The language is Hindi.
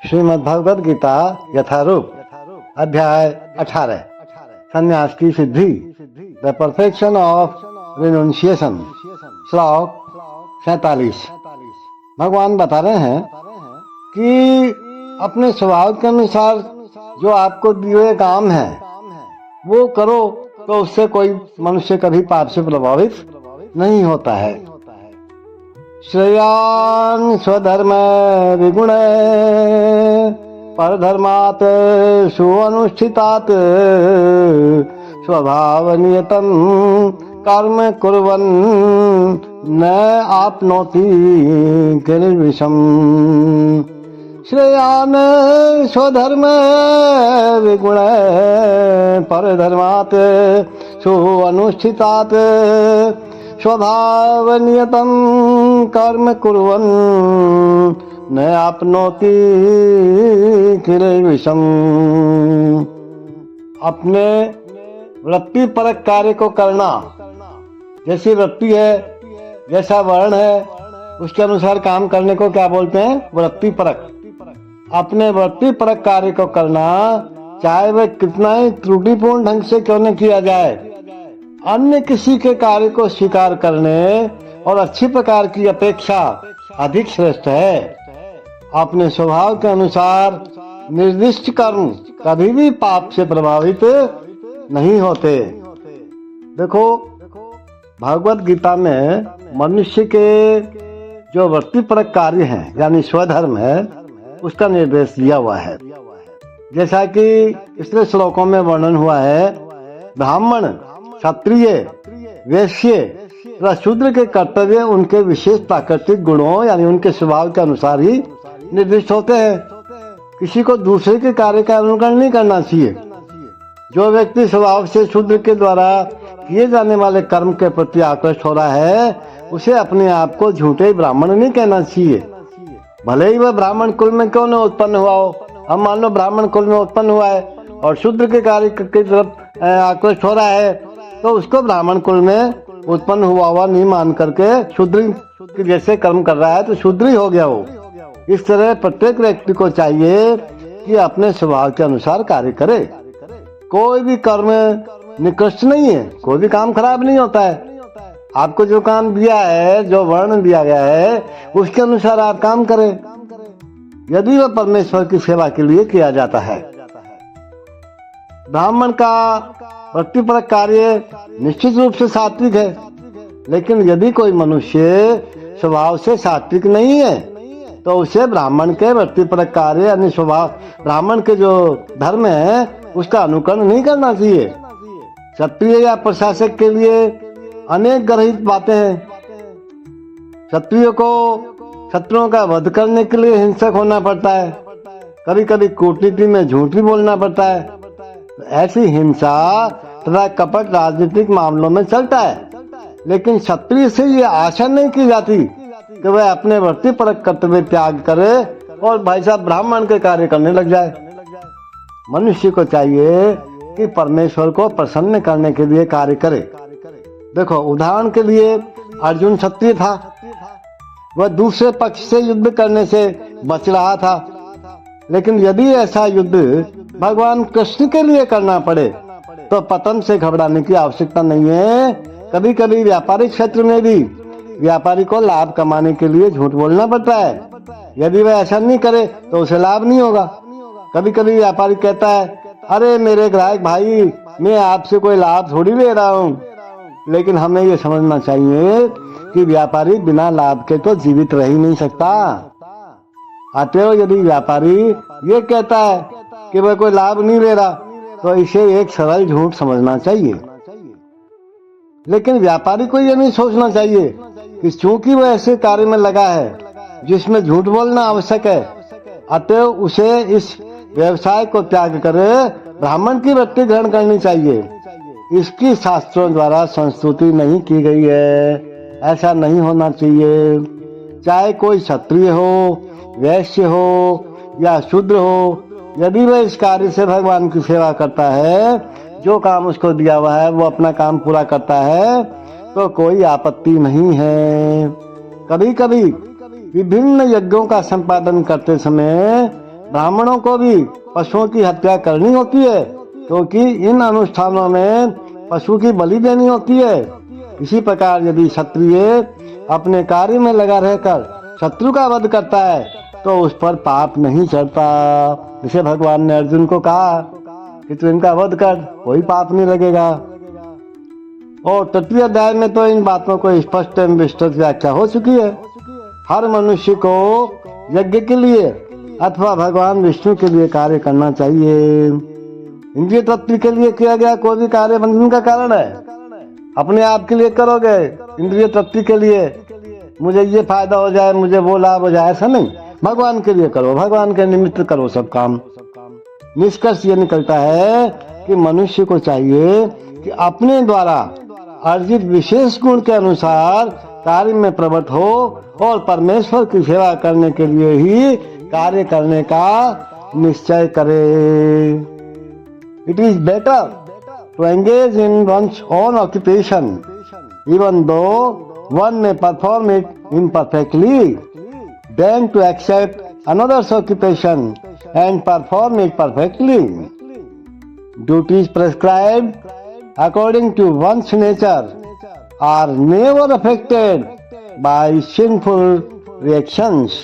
श्रीमद् भगवद गीता यथारूप अध्याय 18 संन्यास की सिद्धि द परफेक्शन ऑफ रिनुंशिएशन श्लोक 47। भगवान बता रहे हैं कि अपने स्वभाव के अनुसार जो आपको दिए हुए काम है वो करो तो उससे कोई मनुष्य कभी पाप से प्रभावित नहीं होता है। श्रेयान् स्वधर्म विगुण परधर्मात् सुअनुष्ठितात् स्वभाव नियतं कर्म कुर्वन् न आपनोति किल्बिषम्। श्रेयान् स्वधर्म विगुण परधर्मात् सुअनुष्ठितात् स्वभाव नियतं कर्म कुर्वन् न आपनोति किल्बिषम्। अपने वृत्ति परक कार्य को करना, जैसी वृत्ति है जैसा वर्ण है उसके अनुसार काम करने को क्या बोलते हैं? वृत्ति परक। अपने वृत्ति परक कार्य को करना, चाहे वह कितना ही त्रुटिपूर्ण ढंग से क्यों न किया जाए, अन्य किसी के कार्य को स्वीकार करने और अच्छी प्रकार की अपेक्षा अधिक श्रेष्ठ है। अपने स्वभाव के अनुसार निर्दिष्ट कर्म कभी भी पाप से प्रभावित नहीं होते। देखो, भगवद गीता में मनुष्य के जो वृत्तिपरक कार्य हैं यानी स्वधर्म है उसका निर्देश दिया हुआ है। जैसा कि पिछले श्लोकों में वर्णन हुआ है, ब्राह्मण, क्षत्रिय, वैश्य तथा शूद्र के कर्तव्य उनके विशेष प्राकृतिक गुणों यानी उनके स्वभाव के अनुसार ही निर्दिष्ट होते हैं। किसी को दूसरे के कार्य का अनुकरण नहीं करना चाहिए। जो व्यक्ति स्वभाव से शूद्र के द्वारा किए जाने वाले कर्म के प्रति आकृष्ट हो रहा है उसे अपने आप को झूठे ब्राह्मण नहीं कहना चाहिए, भले ही वह ब्राह्मण कुल में क्यों न उत्पन्न हुआ हो। हम मान लो ब्राह्मण कुल में उत्पन्न हुआ है और शूद्र के कार्य की तरफ आकृष्ट हो रहा है तो उसको ब्राह्मण कुल में उत्पन्न हुआ नहीं मान करके शूद्र के जैसे कर्म कर रहा है तो शूद्र ही हो गया वो। इस तरह प्रत्येक व्यक्ति को चाहिए कि अपने स्वभाव के अनुसार कार्य करे। कोई भी कर्म निकृष्ट नहीं है, कोई भी काम खराब नहीं होता है। आपको जो काम दिया है, जो वर्ण दिया गया है उसके अनुसार आप काम करें, यदि वह परमेश्वर की सेवा के लिए किया जाता है। ब्राह्मण का वृत्तिपरक कार्य निश्चित रूप से सात्विक है, लेकिन यदि कोई मनुष्य स्वभाव से सात्विक नहीं है तो उसे ब्राह्मण के वृत्तिपरक कार्य यानी स्वभाव ब्राह्मण के जो धर्म है उसका अनुकरण नहीं करना चाहिए। क्षत्रिय या प्रशासक के लिए अनेक गर्हित बातें हैं। क्षत्रियो को शत्रुओं का वध करने के लिए हिंसक होना पड़ता है, कभी कभी कूटनीति में झूठ भी बोलना पड़ता है। ऐसी हिंसा तथा कपट राजनीतिक मामलों में चलता है, लेकिन क्षत्रिय से ये आशा नहीं की जाती कि वह अपने वृत्तिपरक कर्तव्य त्याग करे और भाई साहब ब्राह्मण के कार्य करने लग जाए। मनुष्य को चाहिए कि परमेश्वर को प्रसन्न करने के लिए कार्य करे। देखो, उदाहरण के लिए अर्जुन क्षत्रिय था, वह दूसरे पक्ष से युद्ध करने से बच रहा था, लेकिन यदि ऐसा युद्ध भगवान कृष्ण के लिए करना पड़े तो पतन से घबराने की आवश्यकता नहीं है। कभी कभी व्यापारिक क्षेत्र में भी व्यापारी को लाभ कमाने के लिए झूठ बोलना पड़ता है। यदि वह ऐसा नहीं करे तो उसे लाभ नहीं होगा। कभी कभी व्यापारी कहता है, अरे मेरे ग्राहक भाई, मैं आपसे कोई लाभ थोड़ी ले रहा हूँ। लेकिन हमें ये समझना चाहिए कि व्यापारी बिना लाभ के तो जीवित रह ही नहीं सकता। अतएव यदि व्यापारी ये कहता है कि वह कोई लाभ नहीं ले रहा तो इसे एक सरल झूठ समझना चाहिए। लेकिन व्यापारी को ये नहीं सोचना चाहिए कि चूंकि वह ऐसे कार्य में लगा है जिसमें झूठ बोलना आवश्यक है, अतएव उसे इस व्यवसाय को त्याग करे ब्राह्मण की वृत्ति ग्रहण करनी चाहिए। इसकी शास्त्रों द्वारा संस्तुति नहीं की गई है, ऐसा नहीं होना चाहिए। चाहे कोई क्षत्रिय हो, वैश्य हो या शूद्र हो, यदि वह इस कार्य से भगवान की सेवा करता है, जो काम उसको दिया हुआ है वो अपना काम पूरा करता है तो कोई आपत्ति नहीं है। कभी कभी विभिन्न यज्ञों का संपादन करते समय ब्राह्मणों को भी पशुओं की हत्या करनी होती है, क्योंकि इन अनुष्ठानों में पशु की बलि देनी होती है। इसी प्रकार यदि क्षत्रिय अपने कार्य में लगा रहकर शत्रु का वध करता है तो उस पर पाप नहीं चढ़ता। जिसे भगवान ने अर्जुन को कहा कि तू इनका वध कर, कोई पाप नहीं लगेगा। और तृतीय अध्याय में तो इन बातों को स्पष्ट एवं विस्तृत व्याख्या हो चुकी है। हर मनुष्य को यज्ञ के लिए अथवा भगवान विष्णु के लिए कार्य करना चाहिए। इंद्रिय तृप्ति के लिए किया गया कोई भी कार्य बंधन का कारण है। अपने आप के लिए करोगे, इंद्रिय तृप्ति के लिए, मुझे ये फायदा हो जाए, मुझे वो लाभ हो जाए, ऐसा नहीं। भगवान के लिए करो, भगवान के निमित्त करो सब काम। निष्कर्ष ये निकलता है कि मनुष्य को चाहिए कि अपने द्वारा अर्जित विशेष गुण के अनुसार कार्य में प्रवृत्त हो और परमेश्वर की सेवा करने के लिए ही कार्य करने का निश्चय करे। It is better to engage in one's own occupation, even though one may perform it imperfectly, than to accept another's occupation and perform it perfectly. Duties prescribed according to one's nature are never affected by sinful reactions.